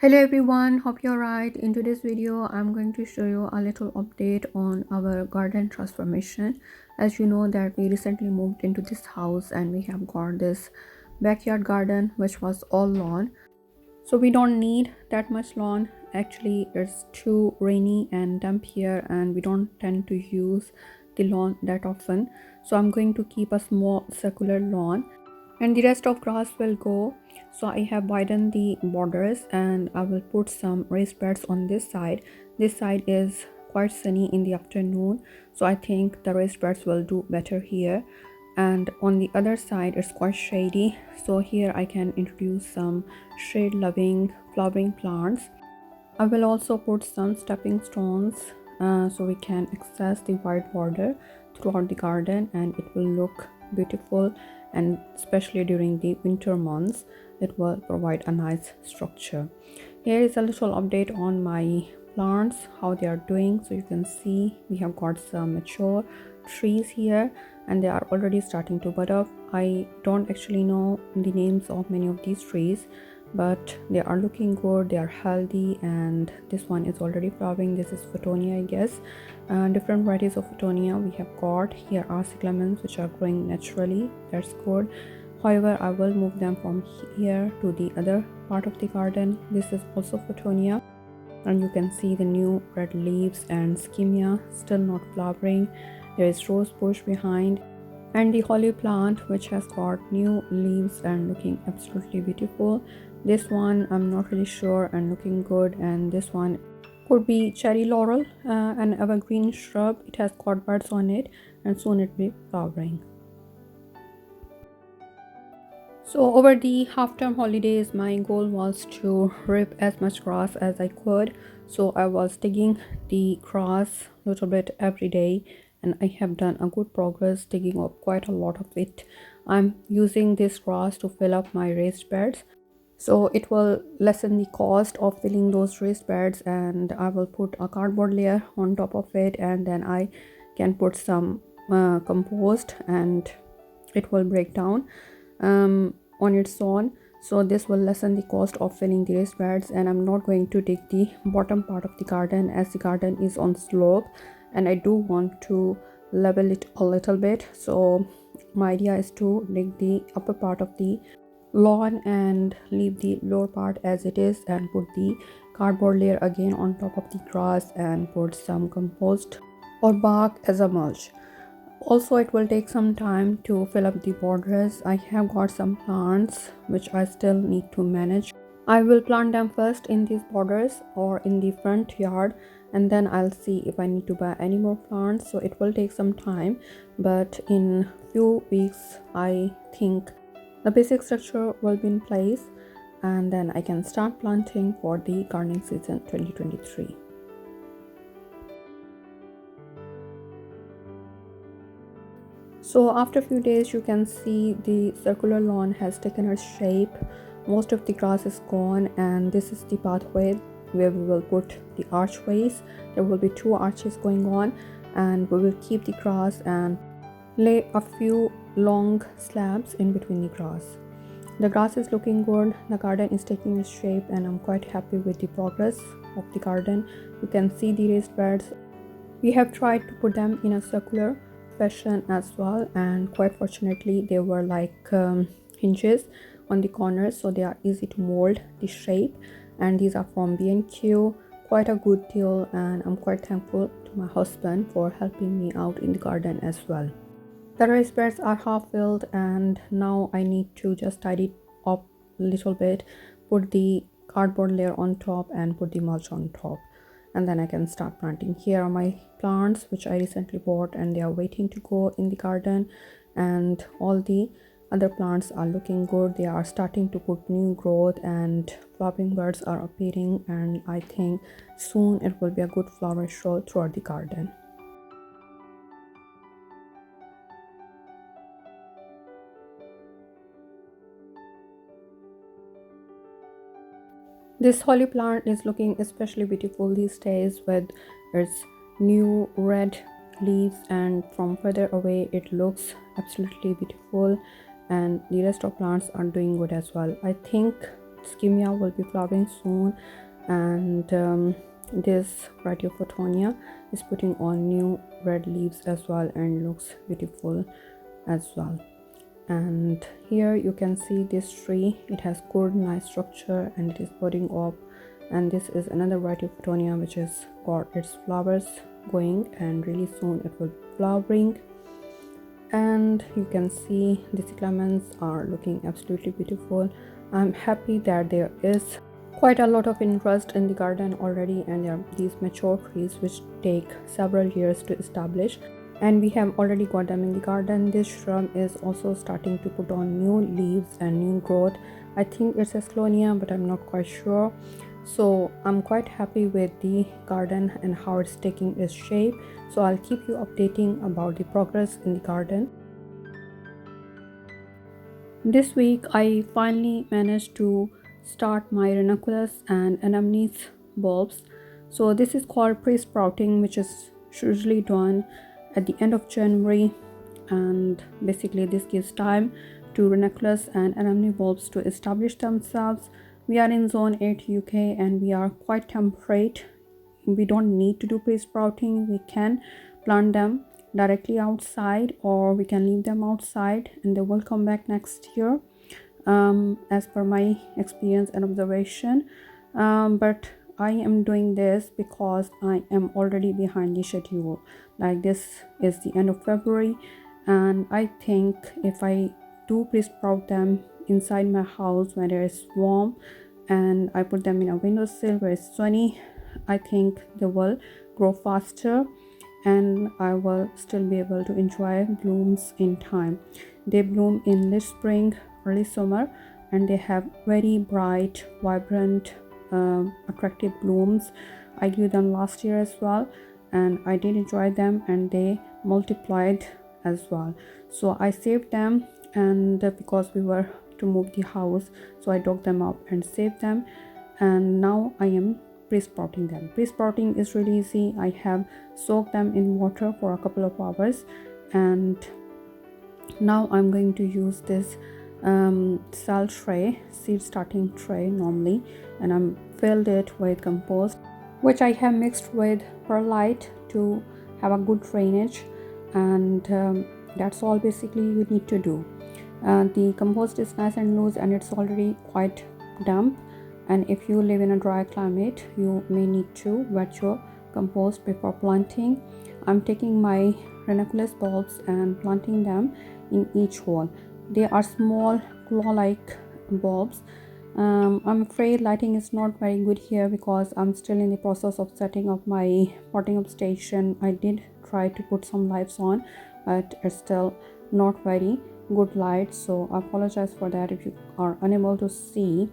Hello everyone, hope you're right. In today's video I'm going to show you a little update on our garden transformation. As you know that we recently moved into this house and we have got this backyard garden which was all lawn. So we don't need that much lawn. Actually it's too rainy and damp here and we don't tend to use the lawn that often. So I'm going to keep a small circular lawn and the rest of grass will go. So I have widened the borders and I will put some raised beds on this side is quite sunny in the afternoon, so I think the raised beds will do better here. And on the other side it's quite shady, so here I can introduce some shade loving flowering plants. I will also put some stepping stones so we can access the white border throughout the garden and it will look beautiful, and especially during the winter months it will provide a nice structure. Here is a little update on my plants, how they are doing. So you can see we have got some mature trees here and they are already starting to bud up. I don't actually know the names of many of these trees, but they are looking good, they are healthy, and this one is already flowering. This is Photonia, I guess. Different varieties of Photonia we have got. Here are cyclamens which are growing naturally, that's good. However, I will move them from here to the other part of the garden. This is also Photonia and you can see the new red leaves, and Schemia still not flowering. There is rose bush behind, and the holly plant which has got new leaves and looking absolutely beautiful. This one I'm not really sure and looking good, and this one could be cherry laurel, an evergreen shrub. It has got buds on it and soon it will be flowering. So over the half-term holidays my goal was to rip as much grass as I could, so I was digging the grass a little bit every day and I have done a good progress digging up quite a lot of it. I'm using this grass to fill up my raised beds, so it will lessen the cost of filling those raised beds, and I will put a cardboard layer on top of it and then I can put some compost and it will break down on its own. So this will lessen the cost of filling the raised beds, and I'm not going to dig the bottom part of the garden as the garden is on slope and I do want to level it a little bit. So my idea is to dig the upper part of the lawn and leave the lower part as it is and put the cardboard layer again on top of the grass and put some compost or bark as a mulch. Also, it will take some time to fill up the borders. I have got some plants which I still need to manage. I will plant them first in these borders or in the front yard, and then I'll see if I need to buy any more plants. So it will take some time, but in few weeks I think the basic structure will be in place and then I can start planting for the gardening season 2023. So after a few days you can see the circular lawn has taken its shape. Most of the grass is gone and this is the pathway where we will put the archways. There will be 2 arches going on and we will keep the grass and lay a few long slabs in between the grass. The grass is looking good, the garden is taking its shape and I'm quite happy with the progress of the garden. You can see the raised beds. We have tried to put them in a circular fashion as well, and quite fortunately they were like hinges on the corners, so they are easy to mold the shape, and these are from B&Q. Quite a good deal, and I'm quite thankful to my husband for helping me out in the garden as well. The raised beds are half filled and now I need to just tidy up a little bit, put the cardboard layer on top and put the mulch on top, and then I can start planting. Here are my plants which I recently bought and they are waiting to go in the garden, and all the other plants are looking good. They are starting to put new growth and flowering buds are appearing, and I think soon it will be a good flower show throughout the garden. This holly plant is looking especially beautiful these days with its new red leaves, and from further away it looks absolutely beautiful, and the rest of plants are doing good as well. I think skimmia will be flowering soon, and this Radiophothonia is putting on new red leaves as well and looks beautiful as well. And here you can see this tree, it has good nice structure and it is budding up. And this is another variety of Radiophothonia which has got its flowers going, and really soon it will be flowering. And you can see the cyclamens are looking absolutely beautiful. I'm happy that there is quite a lot of interest in the garden already, and there are these mature trees which take several years to establish, and we have already got them in the garden. This shrub is also starting to put on new leaves and new growth. I think it's a Sclonia, but I'm not quite sure. So I'm quite happy with the garden and how it's taking its shape. So I'll keep you updating about the progress in the garden. This week I finally managed to start my ranunculus and anemone bulbs. So this is called pre-sprouting, which is usually done at the end of January, and basically this gives time to ranunculus and anemone bulbs to establish themselves. We are in zone 8 UK and we are quite temperate. We don't need to do pre-sprouting. We can plant them directly outside, or we can leave them outside and they will come back next year, as per my experience and observation. But I am doing this because I am already behind the schedule. Like, this is the end of February, and I think if I do pre-sprout them inside my house when it is warm and I put them in a windowsill where it's sunny, I think they will grow faster and I will still be able to enjoy blooms in time. They bloom in late spring, early summer, and they have very bright, vibrant, attractive blooms. I grew them last year as well, and I did enjoy them, and they multiplied as well. So I saved them, and because we were to move the house, so I dug them up and saved them, and now I am pre-sprouting them. Pre-sprouting is really easy. I have soaked them in water for a couple of hours, and now I'm going to use this cell tray, seed starting tray normally, and I'm filled it with compost, which I have mixed with perlite to have a good drainage, and that's all basically you need to do. The compost is nice and loose and it's already quite damp, and if you live in a dry climate you may need to wet your compost before planting. I'm taking my ranunculus bulbs and planting them in each hole. They are small claw-like bulbs. I'm afraid lighting is not very good here because I'm still in the process of setting up my potting up station. I did try to put some lights on, but it's still not very good light, so I apologize for that if you are unable to see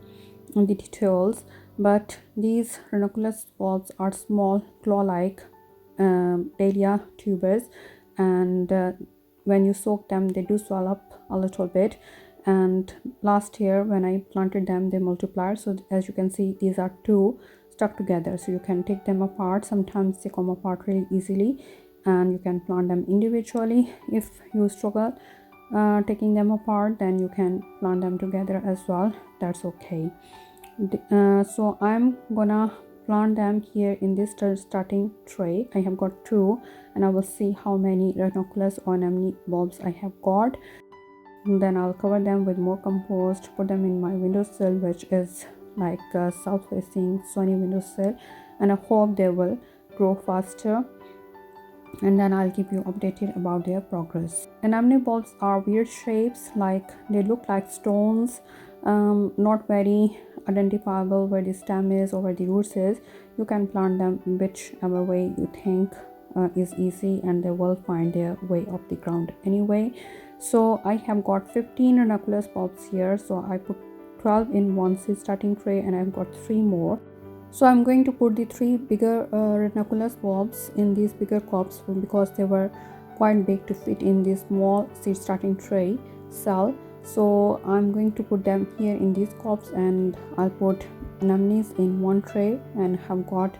the details. But these ranunculus bulbs are small claw-like dahlia tubers, and when you soak them they do swell up a little bit, and last year when I planted them they multiplied. So as you can see, these are two stuck together, so you can take them apart. Sometimes they come apart really easily, and you can plant them individually. If you struggle taking them apart, then you can plant them together as well. That's okay. So I'm gonna plant them here in this starting tray. I have got two, and I will see how many ranunculus or anemone bulbs I have got. And then I'll cover them with more compost, put them in my windowsill, which is like a south facing sunny windowsill, and I hope they will grow faster, and then I'll keep you updated about their progress. Anemone bulbs are weird shapes, like they look like stones, not very identifiable where the stem is or where the roots is. You can plant them whichever way you think is easy, and they will find their way up the ground anyway. So I have got 15 ranunculus bulbs here, so I put 12 in one seed starting tray, and I've got 3 more. So I'm going to put the 3 bigger ranunculus bulbs in these bigger cups because they were quite big to fit in this small seed starting tray cell. So I'm going to put them here in these cups, and I'll put anemones in one tray, and have got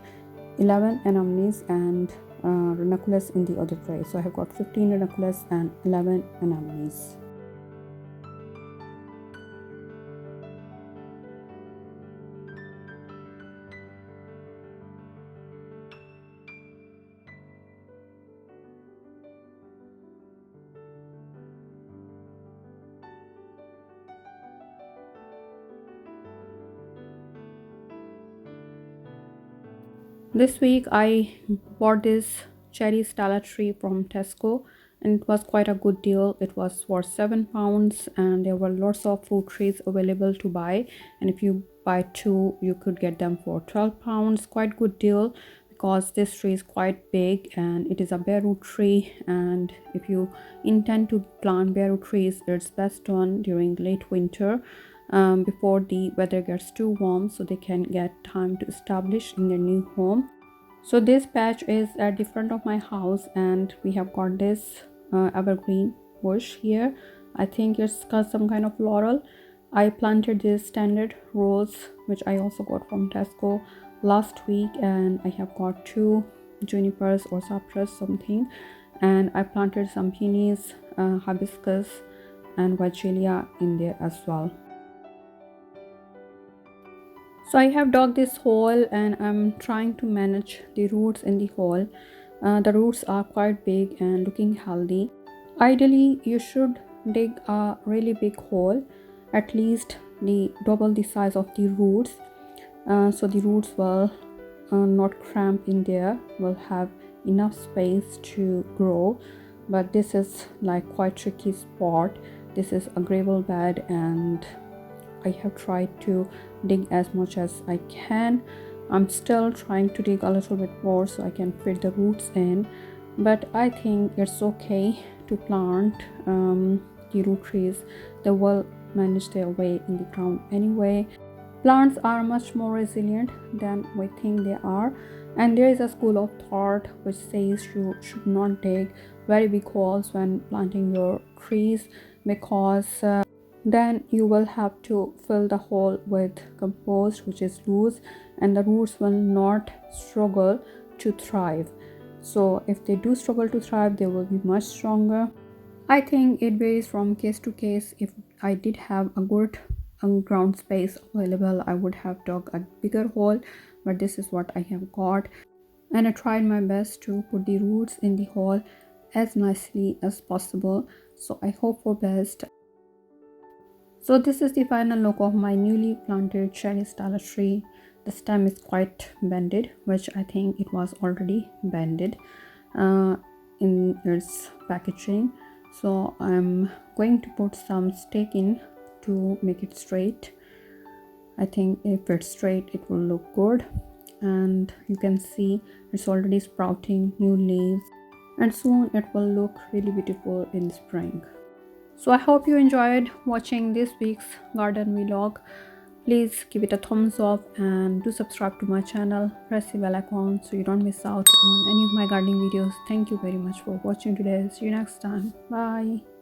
11 anemones and ranunculus in the other tray. So I have got 15 ranunculus and 11 anemones. This week I bought this cherry stella tree from Tesco, and it was quite a good deal. It was for £7 and there were lots of fruit trees available to buy, and if you buy two you could get them for £12. Quite good deal because this tree is quite big and it is a bare root tree, and if you intend to plant bare root trees, it's best done during late winter, before the weather gets too warm, so they can get time to establish in their new home. So this patch is at the front of my house, and we have got this evergreen bush here. I think it's got some kind of laurel. I planted this standard rose, which I also got from Tesco last week, and I have got two junipers or cypress something, and I planted some peonies, hibiscus and weigelia in there as well. So I have dug this hole and I'm trying to manage the roots in the hole. The roots are quite big and looking healthy. Ideally you should dig a really big hole, at least the double the size of the roots, so the roots will not cramp in there, will have enough space to grow. But this is like quite tricky spot. This is a gravel bed and I have tried to dig as much as I can. I'm still trying to dig a little bit more so I can fit the roots in, but I think it's okay to plant the root trees. They will manage their way in the ground anyway. Plants are much more resilient than we think they are, and there is a school of thought which says you should not dig very big holes when planting your trees, because then you will have to fill the hole with compost which is loose, and the roots will not struggle to thrive. So if they do struggle to thrive, they will be much stronger. I think it varies from case to case. If I did have a good ground space available, I would have dug a bigger hole, but this is what I have got, and I tried my best to put the roots in the hole as nicely as possible. So I hope for best. So this is the final look of my newly planted cherry stella tree. The stem is quite bended, which I think it was already bended in its packaging. So I'm going to put some stake in to make it straight. I think if it's straight it will look good, and you can see it's already sprouting new leaves, and soon it will look really beautiful in spring. So I hope you enjoyed watching this week's garden vlog. Please give it a thumbs up and do subscribe to my channel. Press the bell icon so you don't miss out on any of my gardening videos. Thank you very much for watching today. See you next time. Bye.